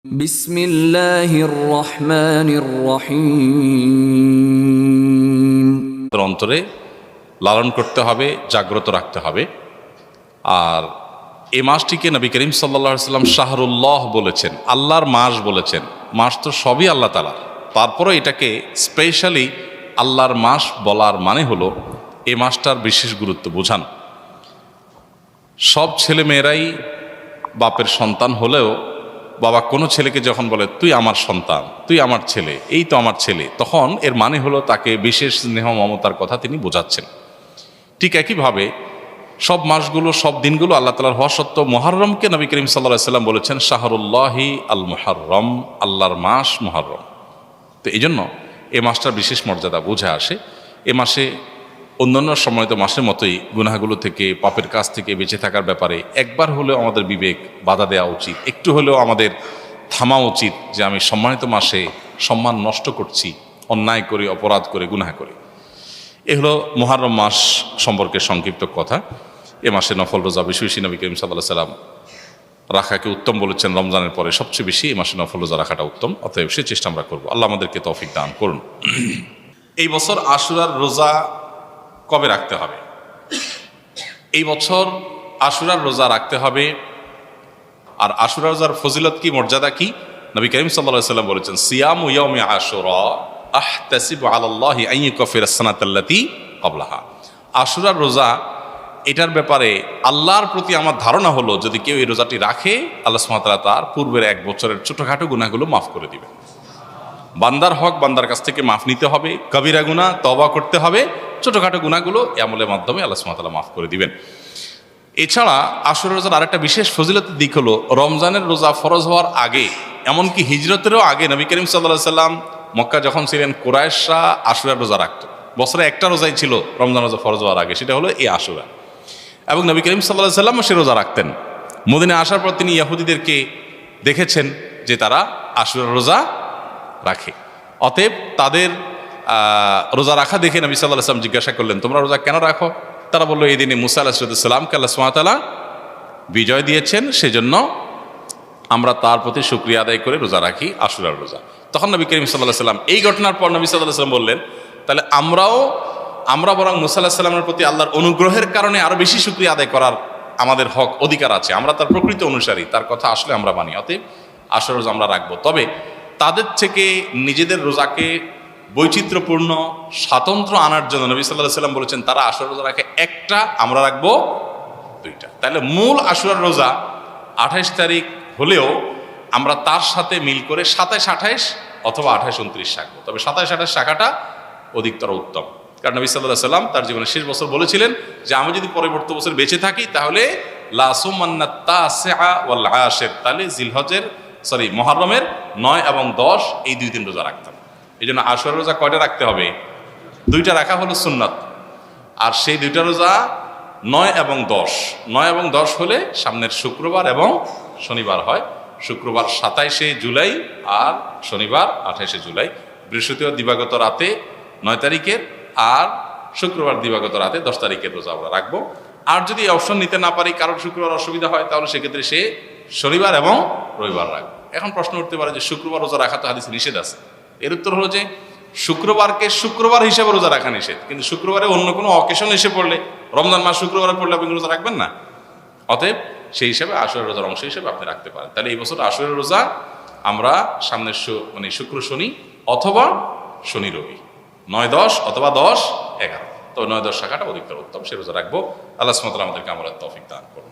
বিসমিল্লাহির রহমানির রহিম। অন্তরে লালন করতে হবে, জাগ্রত রাখতে হবে। আর এই মাসটিকে নবী করিম সাল্লাল্লাহু আলাইহি ওয়াসাল্লাম শাহরুল্লাহ বলেছেন, আল্লাহর মাস বলেছেন। মাস তো সবই আল্লাহ তাআলার, তারপরে এটাকে স্পেশালি আল্লাহর মাস বলার মানে হলো এই মাসটার বিশেষ গুরুত্ব বোঝান। সব ছেলে মেয়েরাই বাপের সন্তান হলেও বাবা কোনো ছেলেকে যখন বলে তুই আমার সন্তান, তুই আমার ছেলে, এই তো আমার ছেলে, তখন এর মানে হলো তাকে বিশেষ স্নেহ মমতার কথা তিনি বোঝাচ্ছেন। ঠিক একইভাবে সব মাসগুলো, সব দিনগুলো আল্লাহ তাআলার হওয়া সত্ত্বেও মুহররমকে নবী করিম সাল্লাল্লাহু আলাইহি ওয়াসাল্লাম বলেছেন শাহরুল্লাহি আল মুহররম, আল্লাহর মাস মুহররম। তো এই জন্য এ মাসটার বিশেষ মর্যাদা বোঝা আসে। এ মাসে অন্যান্য সময় তো মাসের মতোই গুনাহগুলো থেকে, পাপের কাছ থেকে বেঁচে থাকার ব্যাপারে একবার হলেও আমাদের বিবেক বাধা দেওয়া উচিত, একটু হলেও আমাদের থামা উচিত যে আমি সম্মানিত মাসে সম্মান নষ্ট করছি, অন্যায় করে, অপরাধ করে, গুনাহ করে। এ হলো মুহররম মাস সম্পর্কে সংক্ষিপ্ত কথা। এ মাসে নফল রোজা বেশি বেশি নবী করিম সাল্লাল্লাহু আলাইহি ওয়াসাল্লাম রাখাকে উত্তম বলেছেন। রমজানের পরে সবচেয়ে বেশি এই মাসে নফল রোজা রাখাটা উত্তম, অতএব সে চেষ্টা আমরা করবো। আল্লাহ আমাদেরকে তৌফিক দান করুন। এই বছর আশুরার রোজা কবে রাখতে হবে? এই বছর আশুরার রোজা রাখতে হবে। আর আশুরা রোজার ফজিলত কি, মর্যাদা কি? নবী করিম সাল্লাল্লাহু আলাইহি ওয়াসাল্লাম বলেছেন সিয়ামু ইয়াউমি আশুরা আহতাসিবু আলাল্লাহি আন ইউকাফিরাস সানাতাল্লাতী ক্বাবলাহা। আশুরার রোজা, এটার ব্যাপারে আল্লাহর প্রতি আমার ধারণা হলো যদি কেউ এই রোজাটি রাখে, আল্লাহ সুবহানাহু ওয়া তাআলা তার পূর্বের এক বছরের ছোটখাটো গুনাহগুলো মাফ করে দিবেন। বান্দার হক বান্দার কাছ থেকে মাফ নিতে হবে, কবিরা গুনাহ তওবা করতে হবে, ছোটখাটো গুনাহগুলো এই আমলের মাধ্যমে আল্লাহ সুবহানাহু ওয়া তাআলা মাফ করে দিবেন। এছাড়া আশুরা রোজার আরেকটা বিশেষ ফজিলতের দিক হলো রমজানের রোজা ফরজ হওয়ার আগে, এমনকি হিজরতেরও আগে নবী করিম সাল্লাল্লাহু আলাইহি ওয়াসাল্লাম মক্কা যখন ছিলেন, কুরাইশরা আশুরার রোজা রাখত। বছরে একটা রোজাই ছিল রমজান রোজা ফরজ হওয়ার আগে, সেটা হলো এই আশুরা। এবং নবী করিম সাল্লাল্লাহু আলাইহি ওয়াসাল্লামও সে রোজা রাখতেন। মদিনায় আসার পর তিনি ইহুদিদেরকে দেখেছেন যে তারা আশুরার রোজা রাখে। অতএব তাদের রোজা রাখা দেখে নবী সাল্লাল্লাহু আলাইহি ওয়াসাল্লাম জিজ্ঞাসা করলেন, তোমরা রোজা কেন রাখো? তারা বললো, এই দিনে মুসা আলাইহিস সালামকে আল্লাহ সুবহানাহু ওয়া তাআলা বিজয় দিয়েছেন, সেজন্য আমরা তার প্রতি শুকরিয়া আদায় করে রোজা রাখি, আশুরার রোজা। তখন নবী করিম সাল্লাল্লাহু আলাইহি ওয়াসাল্লাম এই ঘটনার পর নবী সাল্লাল্লাহু আলাইহি ওয়াসাল্লাম বললেন, তাহলে আমরা বরং মুসা আলাইহিস সালামের প্রতি আল্লাহর অনুগ্রহের কারণে আরো বেশি শুকরিয়া আদায় করার আমাদের হক, অধিকার আছে। আমরা তার প্রকৃত অনুসারী, তার কথা আসলে আমরা মানি। অতএব আশুরার রোজা আমরা রাখবো। তবে তাদের থেকে নিজেদের রোজাকে বৈচিত্র্যপূর্ণ, স্বাতন্ত্র্য আনার জন্য নবী সাল্লাল্লাহু আলাইহি ওয়াসাল্লাম বলেছেন তারা আশুরার রোজা রাখে একটা, আমরা রাখবো দুইটা। তাহলে মূল আশুরার রোজা 28 তারিখ হলেও আমরা তার সাথে মিল করে 27, 28 অথবা 28, 29 রাখবো। তবে 27, 28 রাখাটা অধিকতর উত্তম। কারণ নবী সাল্লাল্লাহু আলাইহি ওয়াসাল্লাম তার জীবনের শেষ বছর বলেছিলেন যে আমি যদি পরবর্তী বছর বেঁচে থাকি তাহলে লা সুমান্নাত তাসিআ ওয়াল আশির, তাহলে মুহররমের 9 এবং 10 এই 2 দিন রোজা রাখতাম। এই জন্য আশুরা রোজা কয়টা রাখতে হবে? 2টা রাখা হলো সুন্নাত। আর সেই 2টা রোজা 9 এবং 10, 9 এবং 10 হলে সামনের শুক্রবার এবং শনিবার হয়। শুক্রবার 27শে জুলাই আর শনিবার 28শে জুলাই। বৃহস্পতিবার দিবাগত রাতে 9 তারিখের আর শুক্রবার দিবাগত রাতে 10 তারিখের রোজা আমরা রাখবো। আর যদি এই অপশন নিতে না পারি, কারোর শুক্রবার অসুবিধা হয়, তাহলে সেক্ষেত্রে সে শনিবার এবং রবিবার রাখবে। এখন প্রশ্ন উঠতে পারে যে শুক্রবার রোজা রাখা তো হাদিসে নিষেধ আছে। এর উত্তর হলো যে শুক্রবারকে শুক্রবার হিসেবে রোজা রাখা নিষেধ, কিন্তু শুক্রবারে অন্য কোনো অকেশন এসে পড়লে, রমজান মাস শুক্রবারে পড়লে আপনি রোজা রাখবেন না। অতএব সেই হিসাবে আশুরা রোজার অংশ হিসেবে আপনি রাখতে পারেন। তাহলে এই বছর আশুরা রোজা আমরা সামনের শুক্র শনি অথবা শনি রবি, 9, 10 অথবা 10, 11, তবে 9, 10 রাখাটা অধিকতর উত্তম, সে রোজা রাখবো। আল্লাহ সুবহানাহু ওয়া তাআলা আমাদেরকে আমলের তৌফিক দান করুন।